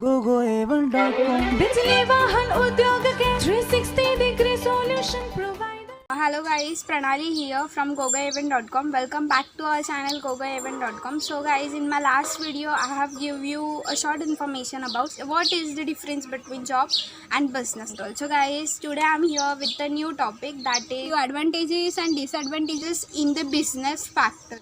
gogoevan.com बिजली वाहन उद्योग के 360 degree solution provider. Hello guys, Pranali here from gogoevent.com. Welcome back to our channel gogoevent.com. So guys, in my last video I have give you a short information about what is the difference between job and business. So guys, today I am here with a new topic, that is advantages and disadvantages in the business factor.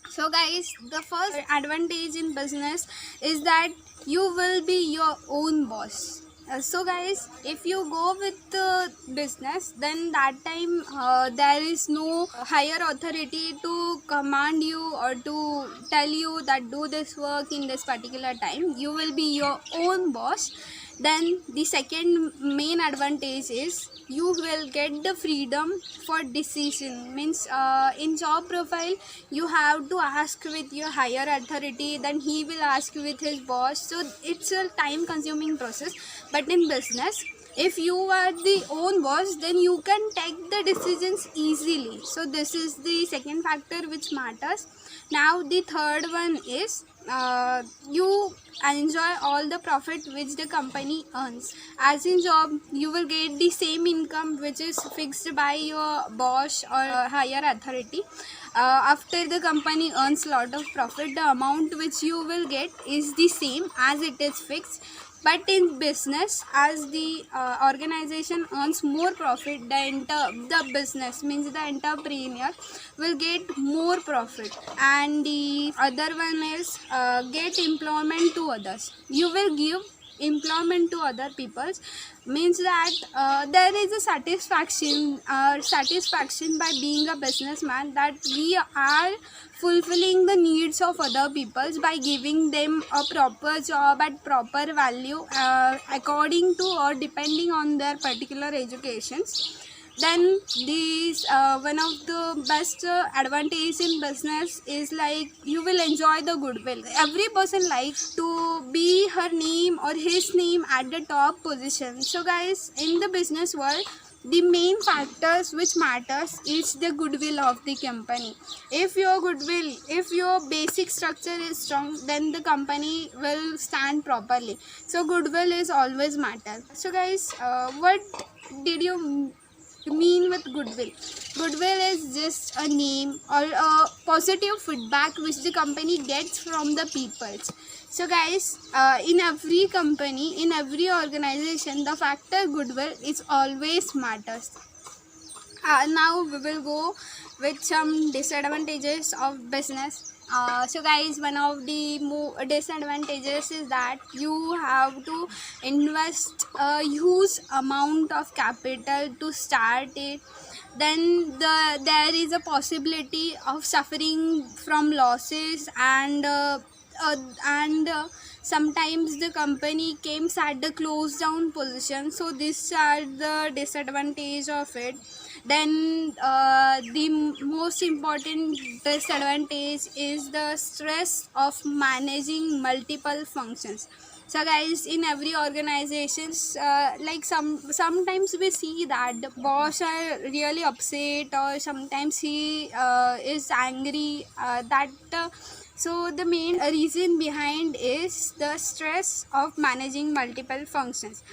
So guys, the first advantage in business is that you will be your own boss. So guys, if you go with business, then that time there is no higher authority to command you or to tell you that do this work in this particular time. You will be your own boss. Then the second main advantage is you will get the freedom for decision. Means in job profile you have to ask with your higher authority, then he will ask with his boss, so it's a time consuming process. But in business, if you are the own boss, then you can take the decisions easily. So this is the second factor which matters. Now the third one is you enjoy all the profit which the company earns. As in job, you will get the same income which is fixed by your boss or higher authority. After the company earns lot of profit, the amount which you will get is the same as it is fixed. But in business, as the organization earns more profit, the business means the entrepreneur will get more profit. And the other one is get employment to others. You will give employment to other people, means that there is a satisfaction by being a businessman, that we are fulfilling the needs of other peoples by giving them a proper job at proper value according to or depending on their particular educations. Then these one of the best advantage in business is like you will enjoy the goodwill. Every person likes to be her name or his name at the top position. So guys, in the business world, the main factors which matters is the goodwill of the company. If your goodwill, if your basic structure is strong, then the company will stand properly. So goodwill is always matter. So guys, what did you mean with goodwill? Goodwill is just a name or a positive feedback which the company gets from the people. So guys, in every company, in every organization, the factor goodwill is always matters. Now we will go with some disadvantages of business. So guys, one of the disadvantages is that you have to invest a huge amount of capital to start it. Then there is a possibility of suffering from losses, and sometimes the company comes at the closed down position. So these are the disadvantage of it. Then the most important disadvantage is the stress of managing multiple functions. So guys, in every organizations, like sometimes we see that the boss are really upset, or sometimes he is angry, so the main reason behind is the stress of managing multiple functions.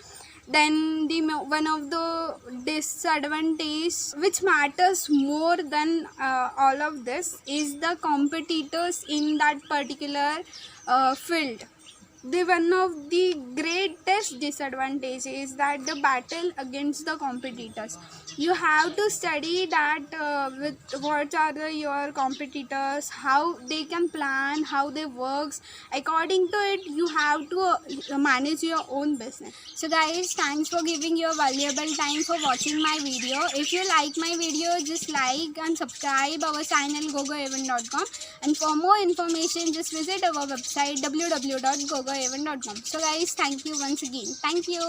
Then one of the disadvantage which matters more than all of this is the competitors in that particular field. The one of the greatest disadvantage is that the battle against the competitors. You have to study that with what are your competitors, how they can plan, how they works. According to it, you have to manage your own business. So guys, thanks for giving your valuable time for watching my video. If you like my video, just like and subscribe our channel gogoevent.com, and for more information just visit our website www.gogoevent.com. So guys, thank you once again. Thank you.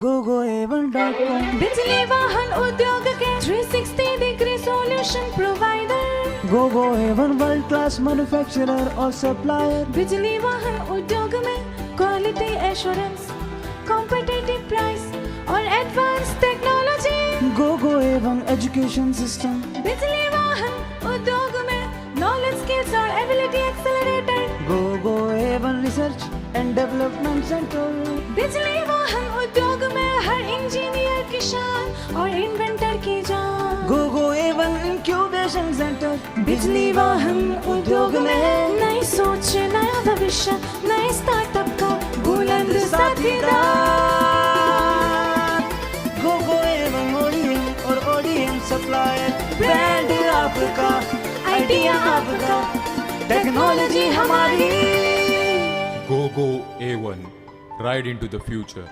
gogoevan.com बिजली वाहन उद्योग के 360 degree solution provider. gogoevan world class manufacturer or supplier बिजली वाहन उद्योग में quality assurance, competitive price और advance technology. gogoevan education system बिजली वाहन उद्योग में नॉलेज, स्किल्स और ability accelerator. gogoevan research and development centre. बिजली वाहन उद्योग में हर इंजीनियर की शान और इन्वेंटर की जान। गोगो एवन इंक्यूबेशन सेंटर, बिजली वाहन उद्योग में नई सोच, नया भविष्य, नए स्टार्टअप का बुलंद साथीदार। गोगो एवं ओडीएम और ओडीएम सप्लायर, ब्रांड आपका, आइडिया आपका, टेक्नोलॉजी हमारी। GoGo A1. Ride into the future.